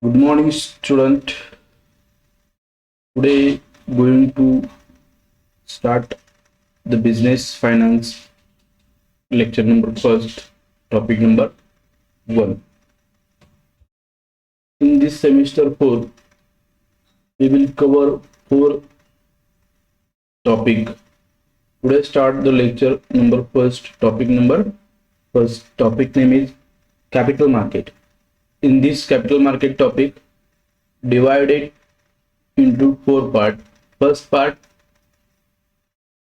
Good morning, student. Today, going to start the business finance lecture number first, topic number 1. In this semester 4, we will cover 4 topic. Today, start the lecture number first, topic number first. Topic name is capital market. In this capital market topic, divided into 4 parts. First part,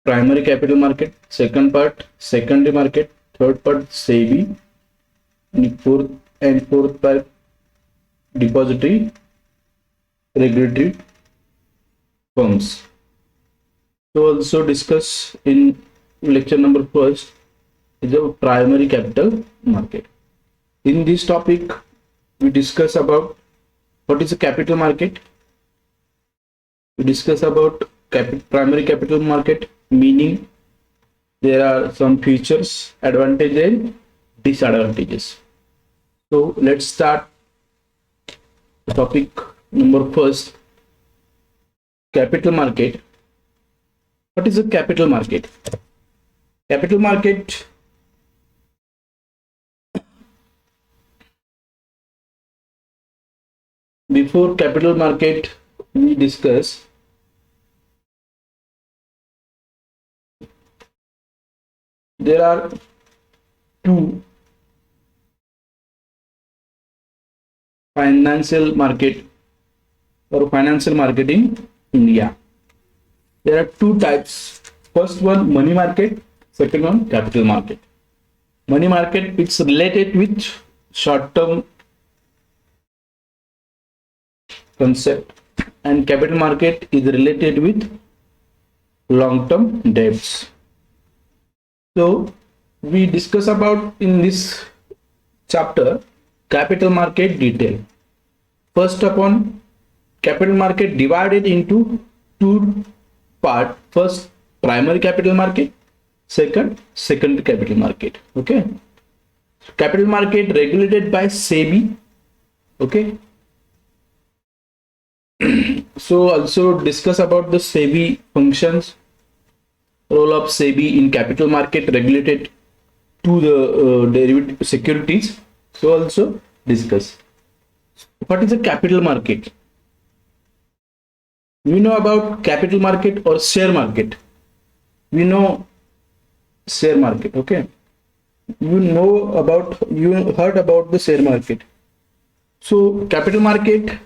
primary capital market. Second part, secondary market. Third part, SEBI. Fourth part, depository regulatory firms. So also discuss in lecture number first is the primary capital market. In this topic, we discuss about what is a capital market. We discuss about primary capital market, meaning there are some features, advantages and disadvantages. So let's start the topic number first, capital market. What is a capital market? Capital market before capital market we discuss there are two financial market or financial market in India. There are two types. First one, money market. Second one, capital market. Money market, it's related with short-term concept, and capital market is related with long-term debts. So we discuss about in this chapter capital market detail. First upon, capital market divided into two part. First, primary capital market. Second, secondary capital market. Okay, capital market regulated by SEBI. Okay, so also discuss about the SEBI functions, role of SEBI in capital market regulated to the derivative securities. So also discuss what is a capital market. We know about capital market or share market. We know share market. Okay, you heard about the share market. So capital market,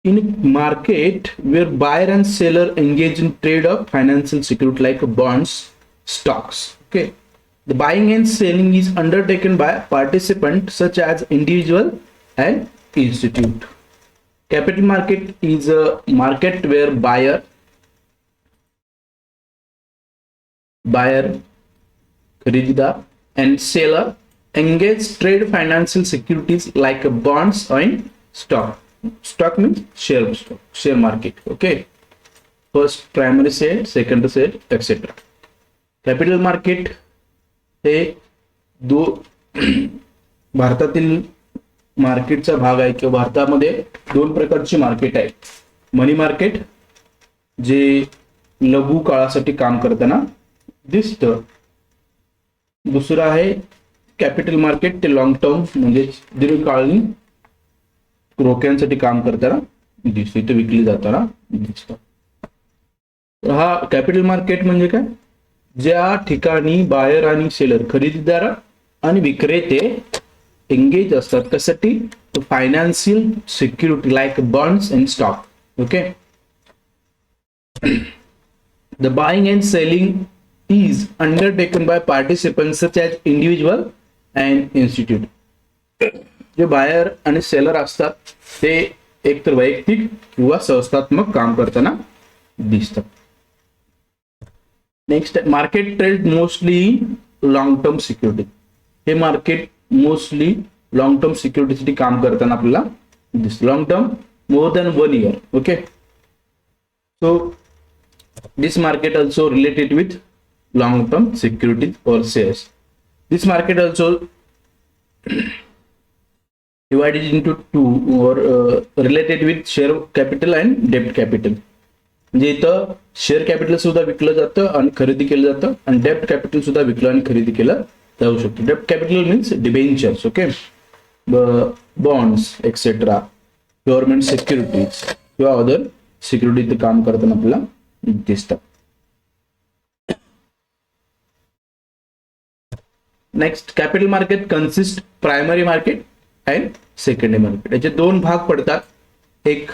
in a market where buyer and seller engage in trade of financial security like bonds, stocks. Okay, the buying and selling is undertaken by participants such as individual and institute. Capital market is a market where buyer, खरीदार, and seller engage trade financial securities like bonds and stock. Stock means share market. Okay, first primary share, secondary share, etc. Capital market हे दो भारतातील मार्केटचा भाग आहे किंवा भारतामध्ये दोन प्रकारची मार्केट आहे. मनी मार्केट जे लघु काळासाठी काम करताना दिसतं. दुसरं आहे कॅपिटल मार्केट, ते लॉंग टर्म म्हणजे दीर्घकालीन रोख्यांसाठी काम करताना दिसतं, इथे विकली जाताना दिसतं. हा कॅपिटल मार्केट म्हणजे काय? ज्या ठिकाणी बायर आणि सेलर, खरेदीदार आणि विक्रेते एंगेज असतात. कशासाठी? Financial security like bonds and stock. Okay, the buying and selling is undertaken by participants such as individual and institute. जे बायर आणि सेलर असतात ते एकतर वैयक्तिक किंवा संस्थात्मक काम करताना दिसतात. Next, market trade mostly long term security. हे मार्केट मोस्टली लॉंग टर्म सिक्युरिटीसाठी काम करताना आपल्याला दिसतं. Long term more than 1 year. Okay, so this market also related with long-term securities or shares. This market also divided into two or related with share capital and debt capital. म्हणजे इथं share capital सुद्धा विकलं जातं आणि खरेदी केलं जातं आणि डेप्ट कॅपिटल सुद्धा विकलं आणि खरेदी केलं जाऊ शकतो. डेप्ट capital means debentures, okay, bonds etcetera, government securities किंवा अदर सिक्युरिटी काम करताना आपल्याला दिसतात. Next, capital market consist primary market and secondary market. याचे दोन भाग पडतात, एक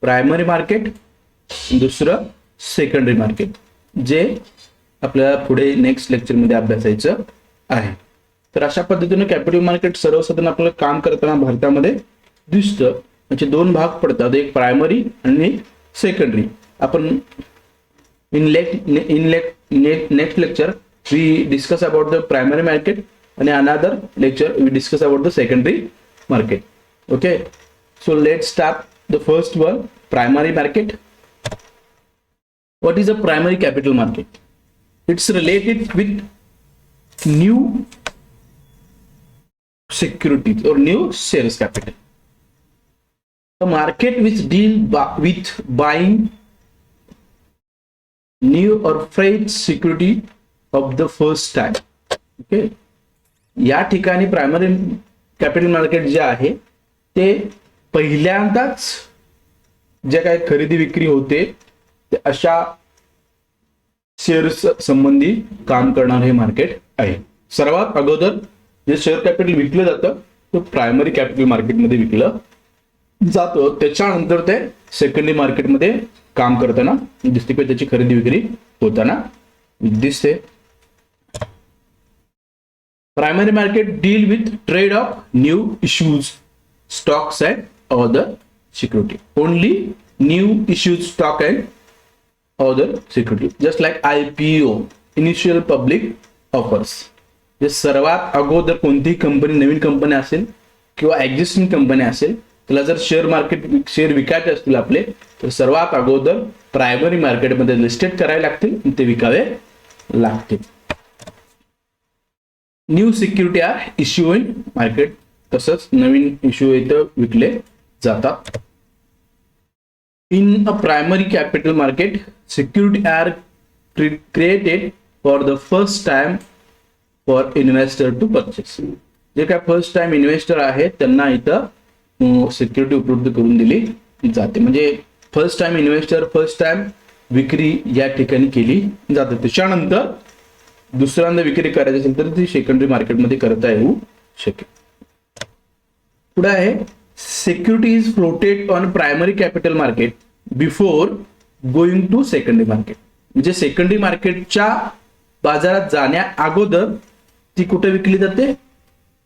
प्रायमरी मार्केट, दुसरं सेकंडरी मार्केट, जे आपल्याला पुढे नेक्स्ट लेक्चरमध्ये अभ्यासायचं आहे. तर अशा पद्धतीने कॅपिटल मार्केट सर्वसाधारण आपल्याला काम करताना भारतामध्ये दिसतं. याचे दोन भाग पडतात, एक प्रायमरी आणि एक सेकंडरी. आपण next lecture we discuss about the primary market and another lecture we discuss about the secondary market. Okay, so let's start the first one, primary market. What is a primary capital market? It's related with new securities or new shares capital. The market which deal with buying new or fresh security of the first time. Okay, या ठिकाणी primary capital market जे आहे ते पहिल्यांदाच जे काही खरेदी विक्री होते ते अशा शेअर्स संबंधी काम करणारे हे मार्केट आहे. सर्वात अगोदर जे शेअर कॅपिटल विकलं जातं ते प्रायमरी कॅपिटल मार्केटमध्ये विकलं जातं. त्याच्यानंतर ते सेकंडरी मार्केटमध्ये काम करताना दिसते किंवा त्याची खरेदी विक्री होताना दिसते. Primary market deal with trade of new issues, stocks and other security. Only new issued stock and other security. Just like IPO, initial public offers. जे सर्वात अगोदर कोणतीही कंपनी, नवीन कंपनी असेल किंवा एक्झिस्टिंग कंपनी असेल, त्याला जर शेअर विकायचे असतील आपले, तर सर्वात अगोदर प्रायमरी मार्केटमध्ये लिस्टेड करावे लागतील आणि ते विकावे लागतील. New security are issue in market, तसंच नवीन इश्यू इथं विकले जातात. In a primary capital market security are created for the first time for investor to purchase. जे काय फर्स्ट टाइम इन्व्हेस्टर आहे त्यांना इथं सिक्युरिटी उपलब्ध करून दिली जाते. म्हणजे first time investor, first time विक्री या ठिकाणी केली जाते. त्याच्यानंतर दुसऱ्यांदा विक्री करायची असेल तर ती सेकंडरी मार्केटमध्ये करता येऊ शकेल. पुढे आहे security is floated on primary capital market before going to secondary market. म्हणजे सेकंडरी मार्केटच्या बाजारात जाण्या अगोदर ती कुठे विकली जाते?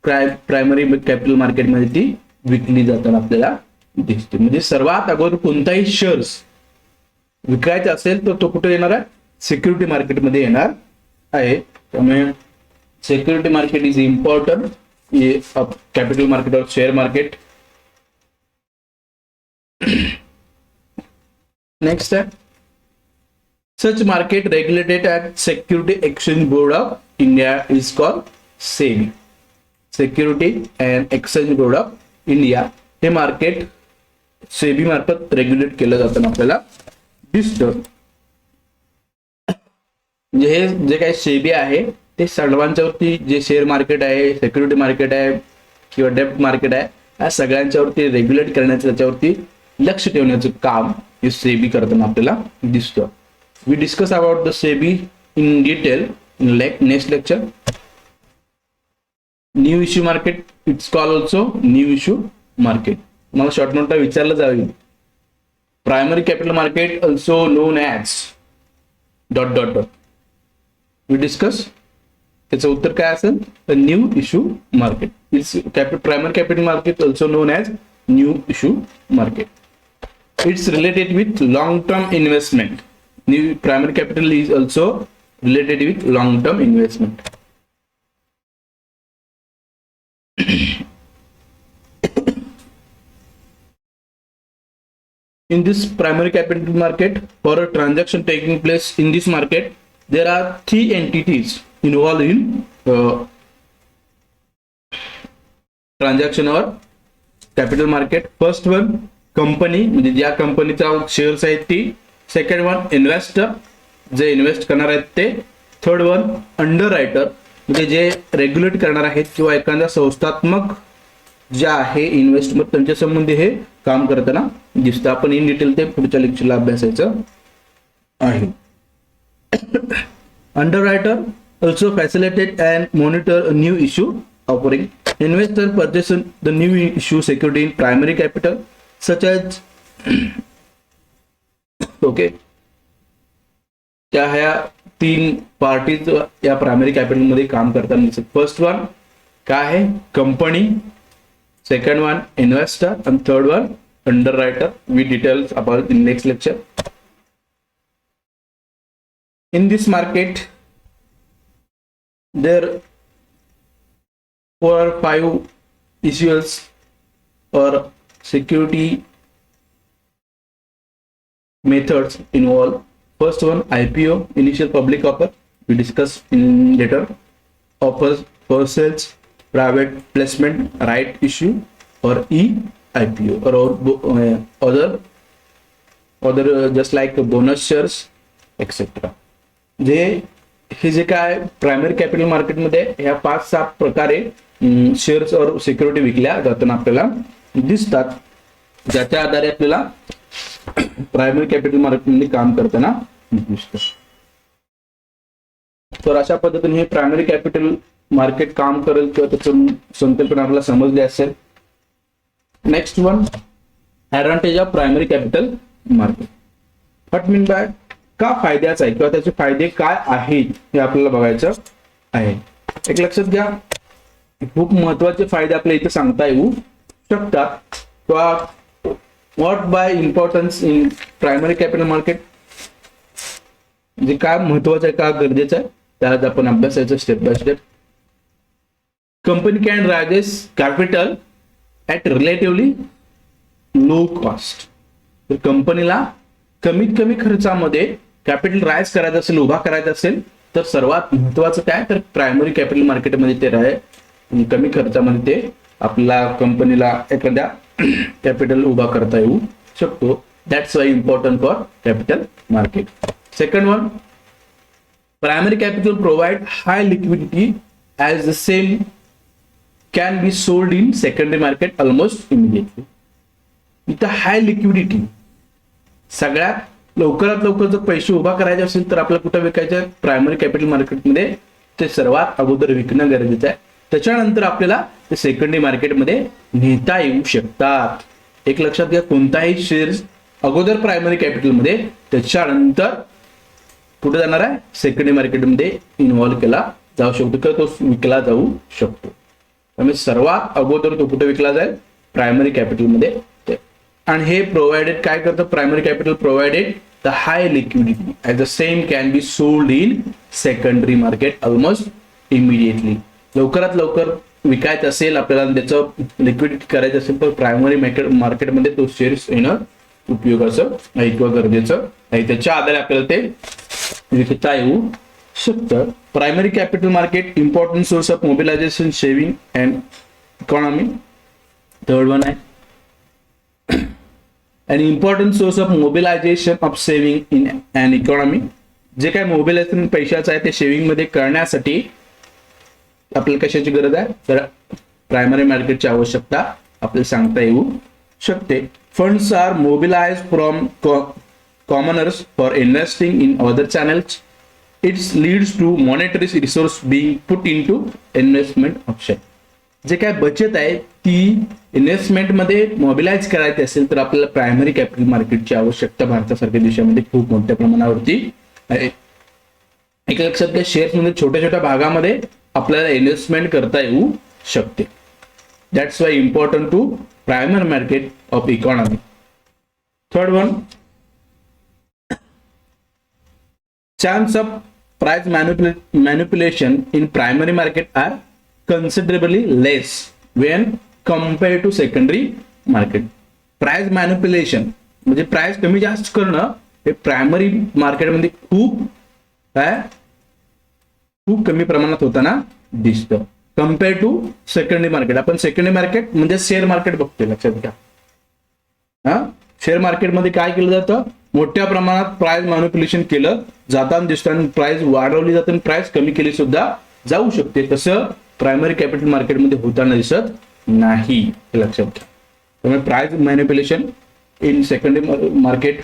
प्रायमरी कॅपिटल मार्केटमध्ये ती विकली जाताना आपल्याला दिसते. म्हणजे सर्वात अगोदर कोणताही शेअर्स विकायचा असेल तर तो कुठे येणार आहे? सिक्युरिटी मार्केटमध्ये येणार आहे. त्यामुळे security market is important capital market और शेअर मार्केट. नेक्स्ट आहे such market regulated at security exchange board of India is called SEBI. Security and exchange board of India हे मार्केट सेबी मार्फत रेग्युलेट केलं जाताना आपल्याला दिसतं. म्हणजे हे जे काही सेबी आहे ते सर्वांच्यावरती, जे शेअर मार्केट आहे, सिक्युरिटी मार्केट आहे किंवा डेप्ट मार्केट आहे, या सगळ्यांच्यावरती रेग्युलेट करण्याचं, त्याच्यावरती लक्ष ठेवण्याचं काम हे सेबी करताना आपल्याला दिसतं. We discuss about the SEBI in detail in next lecture. New issue market it's call also new issue market. मला शॉर्ट नोटला विचारलं जाईल. Primary capital market also known as dot dot dot. We discuss त्याचं उत्तर काय असेल? New issue market. It's primary capital market also known as new issue market. It's related with long term investment. New primary capital is also related with long term investment. In this primary capital market, for a transaction taking place in this market, there are three entities involved in transaction or capital market. First one company, म्हणजे ज्या कंपनीचा shares आहेत ती. Second one investor, जे invest करणार आहेत ते. Third one under writer, म्हणजे जे रेग्युलेट करणार आहेत किंवा एखाद्या संस्थात्मक ज्या आहे इन्व्हेस्टमेंट त्यांच्या संबंधी हे काम करताना दिसतं. आपण इन डिटेल ते पुढच्या लेक्चरला अभ्यासायचं आहे. अंडररायटर also facilitate and monitor a new issue offering. Investor purchase the new issue security in primary capital such as okay. त्या ह्या तीन पार्टीज या प्रायमरी कॅपिटल मध्ये काम करताना दिसत. फर्स्ट वन काय आहे कंपनी, सेकंड वन इन्व्हेस्टर आणि third one underwriter. We details about in next lecture. In this market, there were 5 issuers or security methods involved. First one IPO, initial public offer. We discussed in later. Offers for sales, private placement, right issue, or e-IPO, or other just like bonus shares, etc. हे जे काय primary capital मार्केटमध्ये ह्या 5-6 प्रकारे shares और security विकल्या जाताना आपल्याला दिसतात, ज्याच्या आधारे आपल्याला प्रायमरी कॅपिटल मार्केटमध्ये काम करताना दिसतं. तर अशा पद्धतीने हे प्रायमरी कॅपिटल मार्केट काम करेल किंवा त्याचं संकल्पना आपल्याला समजली असेल. Next one advantage of primary capital market. What mean by का फायद्याचा आहे किंवा त्याचे फायदे काय आहेत हे आपल्याला बघायचं आहे. एक लक्षात घ्या, खूप महत्वाचे फायदे आपल्याला इथे सांगता येऊ शकतात. किंवा what by importance in primary capital market, म्हणजे काय महत्वाचं आहे, का गरजेचं आहे, त्यात आपण अभ्यासायचं step by step. Company can raises capital at relatively low cost. तर कंपनीला कमीत कमी खर्चामध्ये कॅपिटल राईज करायचं असेल, उभा करायचा असेल तर सर्वात महत्वाचं काय, तर प्रायमरी कॅपिटल मार्केटमध्ये ते राहील. कमी खर्चामध्ये ते आपल्या कंपनीला एखाद्या कॅपिटल उभा करता येऊ शकतो. That's why important for capital market. Second one primary capital provide high liquidity as the same can be sold in secondary market almost immediately. इथं हाय लिक्विडिटी, सगळ्यात लवकरात लवकर जर पैसे उभा करायचे असेल तर आपल्याला कुठं विकायचं, प्रायमरी कॅपिटल मार्केटमध्ये ते सर्वात अगोदर विकणं गरजेचं आहे. त्याच्यानंतर आपल्याला ते सेकंडरी मार्केटमध्ये नेता येऊ शकतात. एक लक्षात घ्या, कोणताही शेअर्स अगोदर प्रायमरी कॅपिटलमध्ये, त्याच्यानंतर कुठे जाणार आहे, सेकंडरी मार्केटमध्ये इन्व्हॉल्व केला जाऊ शकतो किंवा तो विकला जाऊ शकतो. त्यामुळे सर्वात अगोदर तो कुठे विकला जाईल, प्रायमरी कॅपिटलमध्ये. आणि हे प्रोव्हाइडेड काय करतं, primary capital provided the high liquidity as the same can be sold in secondary market almost immediately. लवकरात लवकर विकायचं असेल आपल्याला, त्याचं लिक्विडिटी करायचं असेल तर प्रायमरी मार्केटमध्ये तो शेअर्स येणं उपयोगाचं आहे किंवा गरजेचं आहे. त्याच्या आधारे आपल्याला ते विकता येऊ शकतं. Primary capital market important source of mobilisation, saving and economy. Third one आहे an important source of mobilization of saving in an economy. जे काय मोबिलायझेशन पैशाचं आहे ते सेव्हिंग मध्ये करण्यासाठी आपल्याला कशाची गरज आहे, तर प्रायमरी मार्केटची आवश्यकता आपल्याला सांगता येऊ शकते. Funds are mobilised from commoners for investing in other channels. It's leads to monetary resource being put into investment option. जे काय बचत आहे ती इन्व्हेस्टमेंट मध्ये मोबिलाइज करायची असेल तर आपल्याला प्रायमरी कॅपिटल मार्केटची आवश्यकता भारतासारख्या देशामध्ये खूप मोठ्या प्रमाणावरती आहे. एक लक्षात घ्या, शेअर्स मध्ये छोट्या छोट्या भागामध्ये आपल्याला इन्व्हेस्टमेंट करता येऊ शकते. That's why important to primary market of economy. Third one chance of price manipulation in primary market are considerably less when compared to secondary market. Price manipulation म्हणजे प्राइस कमी जास्त करणं हे प्रायमरी मार्केटमध्ये खूप कमी प्रमाणात होताना दिसतं. Compare to secondary market. आपण सेकंडरी मार्केट म्हणजे शेअर मार्केट बघतोय, लक्षात घ्या. शेअर मार्केटमध्ये काय केलं जातं, मोठ्या प्रमाणात प्राइस मॅनिप्युलेशन केलं जाताना दिसतं आणि प्राइस वाढवली जाते आणि प्राइस कमी केली सुद्धा जाऊ शकते. तसं प्रायमरी कॅपिटल मार्केटमध्ये होताना दिसत नाही, हे लक्षात घ्या. त्यामुळे price manipulation in secondary market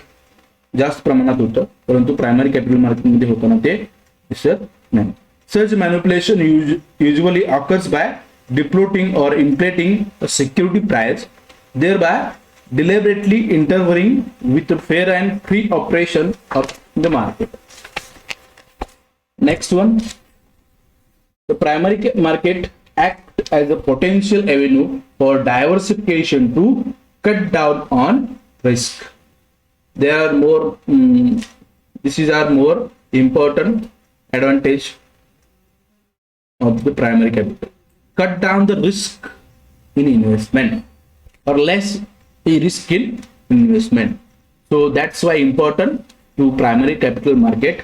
जास्त प्रमाणात होतं, परंतु प्रायमरी कॅपिटल मार्केटमध्ये होताना ते दिसत नाही. Such manipulation usually occurs by deploting or inflating a security price, thereby deliberately interfering with the fair and free operation of the market. Next one, the primary market act as a potential avenue for diversification to cut down on risk. There are more, these are more important advantage of the primary capital. Cut down the risk in investment or less risk in investment. So that's why important to primary capital market.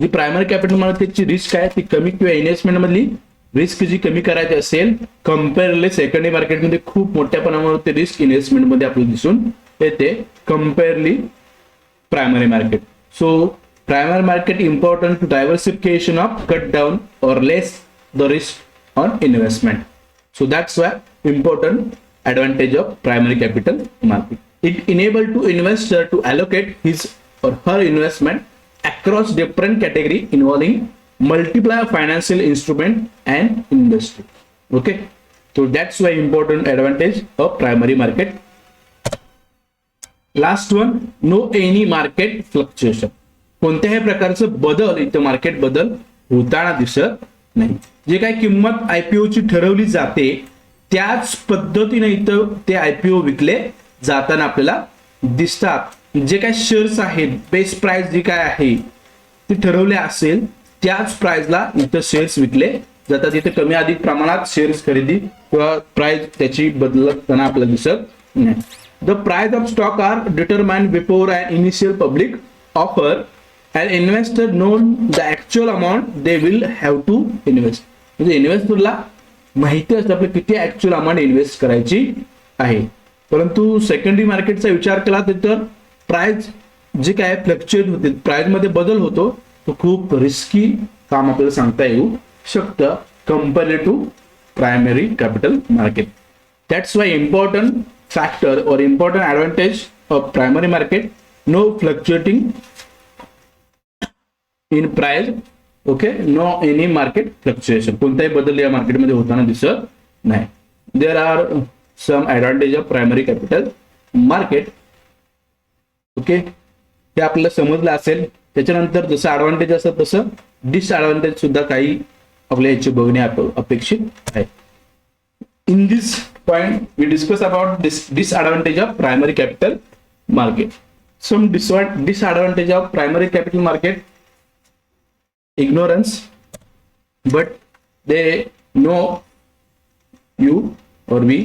जी primary capital मार्केटची risk आहे ती कमी, किंवा investment मधली risk जी कमी करायची असेल कम्पेअरली सेकंडरी मार्केटमध्ये खूप मोठ्या प्रमाणावर रिस्क इन्व्हेस्टमेंट मध्ये आपल्याला दिसून येते comparely primary market. So primary market important to diversification of cut down or less the risk on investment. So that's why important advantage of primary capital market. It enable to investor to allocate his or her investment across different category involving multiple financial instrument and industry. Okay, so that's why important advantage of primary market. Last one, no any market fluctuation. कोणत्याही प्रकारचं बदल इथं market बदल होताना दिसत नाही. जे काही किंमत आयपीओ ची ठरवली जाते त्याच पद्धतीने इथं ते आयपीओ विकले जाताना आपल्याला दिसतात. जे काही शेअर्स आहेत, बेस प्राइस जी काय आहे ती ठरवली असेल त्याच प्राइसला इथं शेअर्स विकले जातात. इथे कमी अधिक प्रमाणात शेअर्स खरेदी किंवा प्राइस त्याची बदलताना आपल्याला दिसत नाही. The price of stock are determined before an initial public offer. An investor known the actual amount they will have to invest. म्हणजे इन्व्हेस्टरला माहिती असतं आपल्याला किती ऍक्च्युअल अमाऊंट इन्व्हेस्ट करायची आहे. परंतु सेकंडरी मार्केटचा विचार केला तर प्राइस जे काय फ्लक्च्युएट होते, प्राइस मध्ये बदल होतो, तो खूप रिस्की काम आपल्याला सांगता येऊ शकतं compare to primary capital market. That's why important factor और important advantage of primary market, no fluctuating in price. Okay, no any market fluctuation, कोणताही बदल या मार्केटमध्ये होताना दिसत नाही. There are some advantage of primary capital market. Okay, हे आपल्याला समजलं असेल. त्याच्यानंतर जसं ऍडव्हान्टेज असतं तसं डिसएडव्हान्टेज सुद्धा काही आपल्या याचे बघणे अपेक्षित आहे. In this point we discuss about disadvantage of primary capital market. Some disadvantage of primary capital market: ignorance, but they know you or we.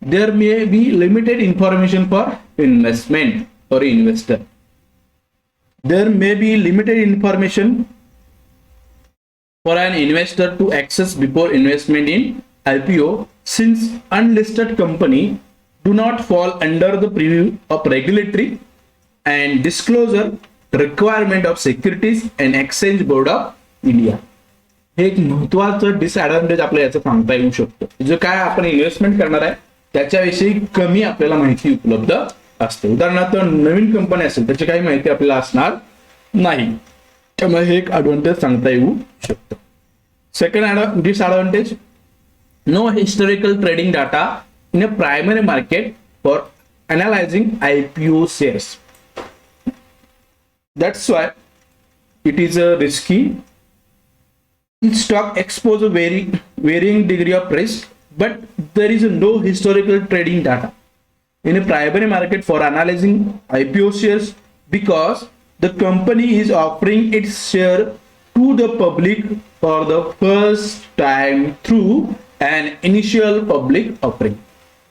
There may be limited information for investment or investor. There may be limited information for an investor to access before investment in IPO, since unlisted company do not fall under the preview of regulatory and disclosure requirement of securities and exchange board of India. हे एक महत्वाचं disadvantage आपल्याला याचं सांगता येऊ शकतं. जो काय आपण इन्व्हेस्टमेंट करणार आहे त्याच्याविषयी कमी आपल्याला माहिती उपलब्ध असते. उदाहरणार्थ नवीन कंपनी असेल त्याची काही माहिती आपल्याला असणार नाही, त्यामुळे हे एक ऍडव्हान्टेज सांगता येऊ शकतं. Second disadvantage: no historical trading data in a primary market for analysing IPO shares. That's why it is a risky. Each stock expose a varying degree of risk, but there is no historical trading data in a primary market for analyzing IPO shares, because the company is offering its share to the public for the first time through an initial public offering.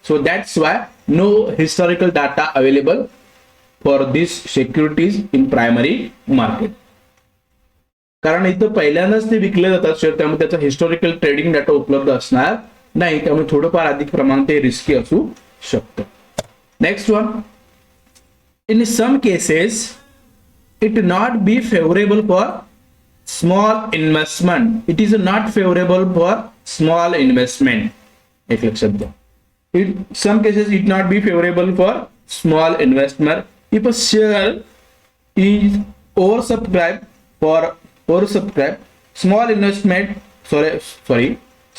So that's why no historical data available for these securities in primary market. कारण इथं पहिल्यांदाच ते विकले जातात share, त्यामुळे त्याचा historical trading data उपलब्ध असणार नाही, त्यामुळे थोडंफार अधिक प्रमाणात ते रिस्की असू शकतं. Next one, in some cases it not be favorable for small investment. It is not favorable for small investment. एक लक्षात घ्या. In some cases it not be favorable for small investment. If a share is oversubscribed,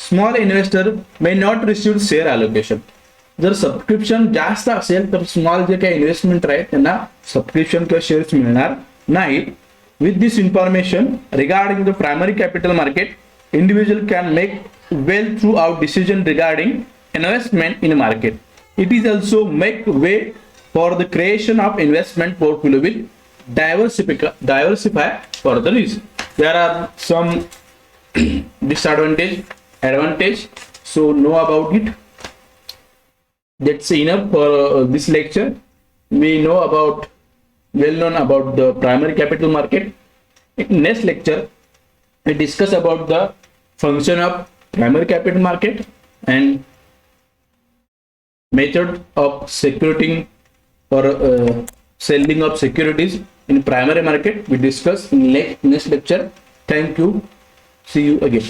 small investor may not receive share allocation. जर subscription जास्त असेल तर small जे काही investment आहेत त्यांना सबस्क्रिप्शन किंवा शेअर्स मिळणार नाही. With this information regarding the primary capital market, individual can make well throughout decision regarding investment in market. It is also make way for the creation of investment portfolio with diversify for the risk. There are some advantage. So know about it. That's enough for this lecture. We know well known about the primary capital market. In next lecture, we discuss about the function of primary capital market and method of securiting or selling of securities in primary market. We discuss in next lecture. Thank you. See you again.